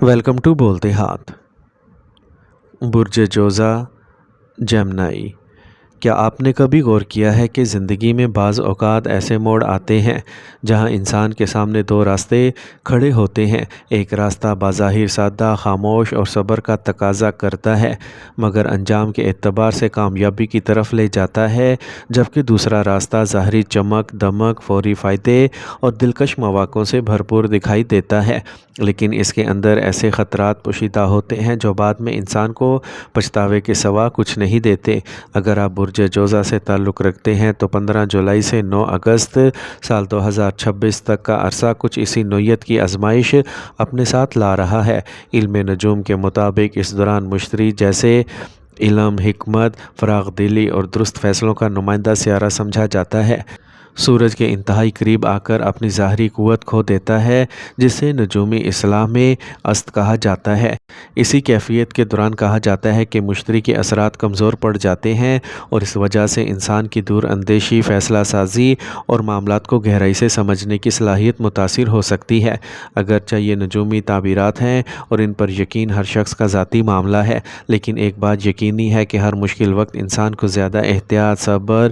Welcome to بولتے ہاتھ۔ برج جوزا جیمنائی۔ کیا آپ نے کبھی غور کیا ہے کہ زندگی میں بعض اوقات ایسے موڑ آتے ہیں جہاں انسان کے سامنے دو راستے کھڑے ہوتے ہیں؟ ایک راستہ بظاہر سادہ، خاموش اور صبر کا تقاضا کرتا ہے، مگر انجام کے اعتبار سے کامیابی کی طرف لے جاتا ہے، جبکہ دوسرا راستہ ظاہری چمک دمک، فوری فائدے اور دلکش مواقعوں سے بھرپور دکھائی دیتا ہے، لیکن اس کے اندر ایسے خطرات پوشیدہ ہوتے ہیں جو بعد میں انسان کو پچھتاوے کے سوا کچھ نہیں دیتے۔ اگر آپ برج جوزا سے تعلق رکھتے ہیں تو 15 جولائی سے 9 اگست سال 2026 تک کا عرصہ کچھ اسی نوعیت کی آزمائش اپنے ساتھ لا رہا ہے۔ علم نجوم کے مطابق اس دوران مشتری جیسے علم، حکمت، فراخ دلی اور درست فیصلوں کا نمائندہ سیارہ سمجھا جاتا ہے، سورج کے انتہائی قریب آ کر اپنی ظاہری قوت کھو دیتا ہے، جسے نجومی اصطلاح میں است کہا جاتا ہے۔ اسی کیفیت کے دوران کہا جاتا ہے کہ مشتری کے اثرات کمزور پڑ جاتے ہیں اور اس وجہ سے انسان کی دور اندیشی، فیصلہ سازی اور معاملات کو گہرائی سے سمجھنے کی صلاحیت متاثر ہو سکتی ہے۔ اگرچہ یہ نجومی تعبیرات ہیں اور ان پر یقین ہر شخص کا ذاتی معاملہ ہے، لیکن ایک بات یقینی ہے کہ ہر مشکل وقت انسان کو زیادہ احتیاط، صبر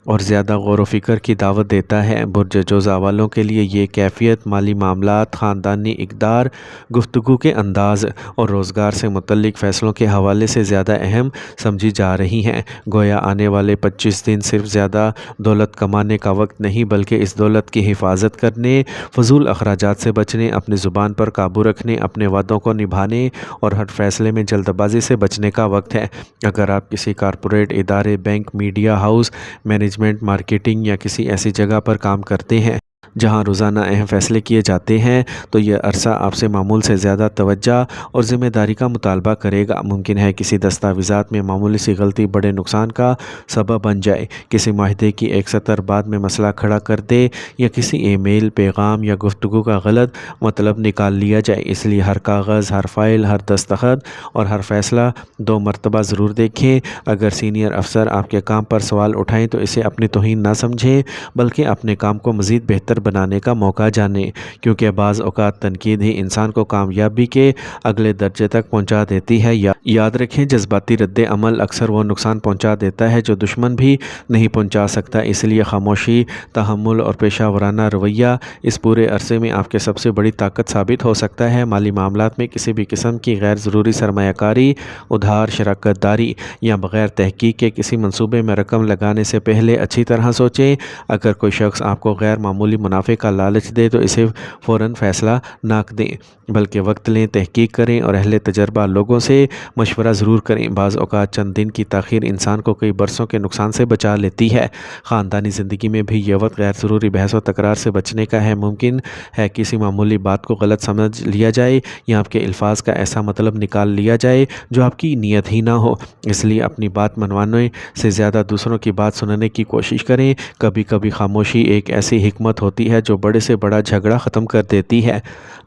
اور زیادہ غور و فکر کی دعوت دیتا ہے۔ برج جوزا والوں کے لیے یہ کیفیت مالی معاملات، خاندانی اقدار، گفتگو کے انداز اور روزگار سے متعلق فیصلوں کے حوالے سے زیادہ اہم سمجھی جا رہی ہیں۔ گویا آنے والے 25 دن صرف زیادہ دولت کمانے کا وقت نہیں، بلکہ اس دولت کی حفاظت کرنے، فضول اخراجات سے بچنے، اپنی زبان پر قابو رکھنے، اپنے وعدوں کو نبھانے اور ہر فیصلے میں جلد بازی سے بچنے کا وقت ہے۔ اگر آپ کسی کارپوریٹ ادارے، bank, media house, management, marketing یا کسی ایسی جگہ پر کام کرتے ہیں جہاں روزانہ اہم فیصلے کیے جاتے ہیں، تو یہ عرصہ آپ سے معمول سے زیادہ توجہ اور ذمہ داری کا مطالبہ کرے گا۔ ممکن ہے کسی دستاویزات میں معمولی سی غلطی بڑے نقصان کا سبب بن جائے، کسی معاہدے کی ایک سطر بعد میں مسئلہ کھڑا کر دے، یا کسی ای میل، پیغام یا گفتگو کا غلط مطلب نکال لیا جائے۔ اس لیے ہر کاغذ، ہر فائل، ہر دستخط اور ہر فیصلہ 2 مرتبہ ضرور دیکھیں۔ اگر سینئر افسر آپ کے کام پر سوال اٹھائیں تو اسے اپنی توہین نہ سمجھیں، بلکہ اپنے کام کو مزید بہتر بنانے کا موقع جانیں، کیونکہ بعض اوقات تنقید ہی انسان کو کامیابی کے اگلے درجے تک پہنچا دیتی ہے۔ یاد رکھیں، جذباتی رد عمل اکثر وہ نقصان پہنچا دیتا ہے جو دشمن بھی نہیں پہنچا سکتا۔ اس لیے خاموشی، تحمل اور پیشہ ورانہ رویہ اس پورے عرصے میں آپ کی سب سے بڑی طاقت ثابت ہو سکتا ہے۔ مالی معاملات میں کسی بھی قسم کی غیر ضروری سرمایہ کاری، ادھار، شراکت داری یا بغیر تحقیق کے کسی منصوبے میں رقم لگانے سے پہلے اچھی طرح سوچیں۔ اگر کوئی شخص آپ کو غیر معمولی منافع کا لالچ دے تو اسے فوراً فیصلہ نہ دیں، بلکہ وقت لیں، تحقیق کریں اور اہل تجربہ لوگوں سے مشورہ ضرور کریں۔ بعض اوقات چند دن کی تاخیر انسان کو کئی برسوں کے نقصان سے بچا لیتی ہے۔ خاندانی زندگی میں بھی یہ وقت غیر ضروری بحث و تکرار سے بچنے کا ہے۔ ممکن ہے کسی معمولی بات کو غلط سمجھ لیا جائے یا آپ کے الفاظ کا ایسا مطلب نکال لیا جائے جو آپ کی نیت ہی نہ ہو، اس لیے اپنی بات منوانے سے زیادہ دوسروں کی بات سننے کی کوشش کریں۔ کبھی کبھی خاموشی ایک ایسی حکمت ہوتی ہے جو بڑے سے بڑا جھگڑا ختم کر دیتی ہے۔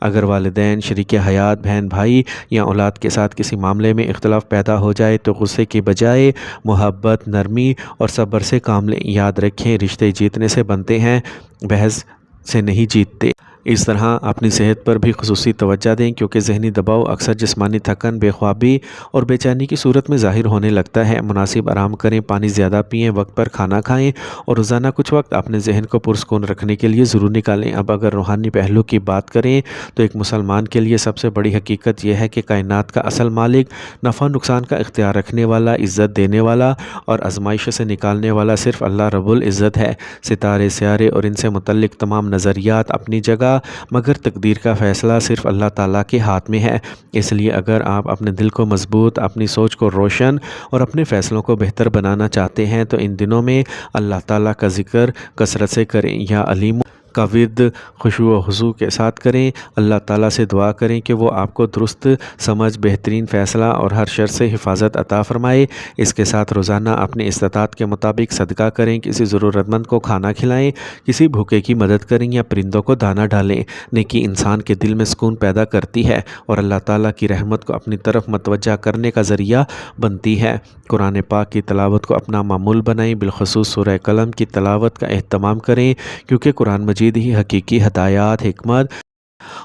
اگر والدین، شریک حیات، بہن بھائی یا اولاد کے ساتھ کسی معاملے میں اختلاف پیدا ہو جائے تو غصے کی بجائے محبت، نرمی اور صبر سے کام لیں۔ یاد رکھیں، رشتے جیتنے سے بنتے ہیں، بحث سے نہیں جیتتے۔ اس طرح اپنی صحت پر بھی خصوصی توجہ دیں، کیونکہ ذہنی دباؤ اکثر جسمانی تھکن، بے خوابی اور بے چینی کی صورت میں ظاہر ہونے لگتا ہے۔ مناسب آرام کریں، پانی زیادہ پئیں، وقت پر کھانا کھائیں اور روزانہ کچھ وقت اپنے ذہن کو پرسکون رکھنے کے لیے ضرور نکالیں۔ اب اگر روحانی پہلو کی بات کریں تو ایک مسلمان کے لیے سب سے بڑی حقیقت یہ ہے کہ کائنات کا اصل مالک، نفع نقصان کا اختیار رکھنے والا، عزت دینے والا اور آزمائش سے نکالنے والا صرف اللہ رب العزت ہے۔ ستارے، سیارے اور ان سے متعلق تمام نظریات اپنی جگہ، مگر تقدیر کا فیصلہ صرف اللہ تعالیٰ کے ہاتھ میں ہے۔ اس لیے اگر آپ اپنے دل کو مضبوط، اپنی سوچ کو روشن اور اپنے فیصلوں کو بہتر بنانا چاہتے ہیں تو ان دنوں میں اللہ تعالیٰ کا ذکر کثرت سے کریں۔ یا علیم کا ورد خشوع و خضوع کے ساتھ کریں۔ اللہ تعالیٰ سے دعا کریں کہ وہ آپ کو درست سمجھ، بہترین فیصلہ اور ہر شر سے حفاظت عطا فرمائے۔ اس کے ساتھ روزانہ اپنی استطاعت کے مطابق صدقہ کریں، کسی ضرورت مند کو کھانا کھلائیں، کسی بھوکے کی مدد کریں یا پرندوں کو دانہ ڈالیں۔ نیکی انسان کے دل میں سکون پیدا کرتی ہے اور اللہ تعالیٰ کی رحمت کو اپنی طرف متوجہ کرنے کا ذریعہ بنتی ہے۔ قرآن پاک کی تلاوت کو اپنا معمول بنائیں، بالخصوص سورہ قلم کی تلاوت کا اہتمام کریں، کیونکہ قرآن مجید ہی حقیقی ہدایات، حکمت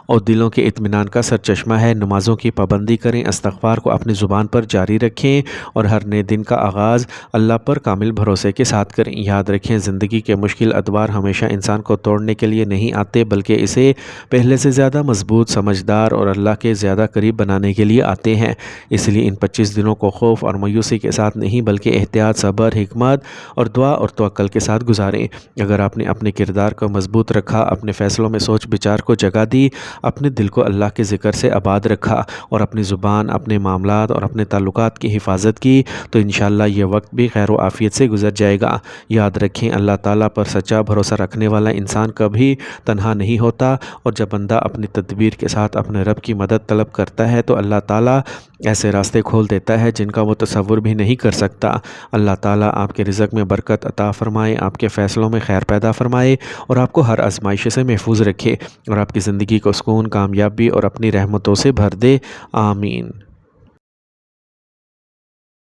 اور دلوں کے اطمینان کا سرچشمہ ہے۔ نمازوں کی پابندی کریں، استغفار کو اپنی زبان پر جاری رکھیں اور ہر نئے دن کا آغاز اللہ پر کامل بھروسے کے ساتھ کریں۔ یاد رکھیں، زندگی کے مشکل ادوار ہمیشہ انسان کو توڑنے کے لیے نہیں آتے، بلکہ اسے پہلے سے زیادہ مضبوط، سمجھدار اور اللہ کے زیادہ قریب بنانے کے لیے آتے ہیں۔ اس لیے ان 25 دنوں کو خوف اور مایوسی کے ساتھ نہیں، بلکہ احتیاط، صبر، حکمت اور دعا اور توکل کے ساتھ گزاریں۔ اگر آپ نے اپنے کردار کو مضبوط رکھا، اپنے فیصلوں میں سوچ بچار کو جگہ دی، اپنے دل کو اللہ کے ذکر سے آباد رکھا اور اپنی زبان، اپنے معاملات اور اپنے تعلقات کی حفاظت کی، تو انشاءاللہ یہ وقت بھی خیر و عافیت سے گزر جائے گا۔ یاد رکھیں، اللہ تعالیٰ پر سچا بھروسہ رکھنے والا انسان کبھی تنہا نہیں ہوتا، اور جب بندہ اپنی تدبیر کے ساتھ اپنے رب کی مدد طلب کرتا ہے تو اللہ تعالیٰ ایسے راستے کھول دیتا ہے جن کا وہ تصور بھی نہیں کر سکتا۔ اللہ تعالیٰ آپ کے رزق میں برکت عطا فرمائے، آپ کے فیصلوں میں خیر پیدا فرمائے اور آپ کو ہر آزمائش سے محفوظ رکھے اور آپ کی زندگی کو سکون، کامیابی اور اپنی رحمتوں سے بھر دے۔ آمین۔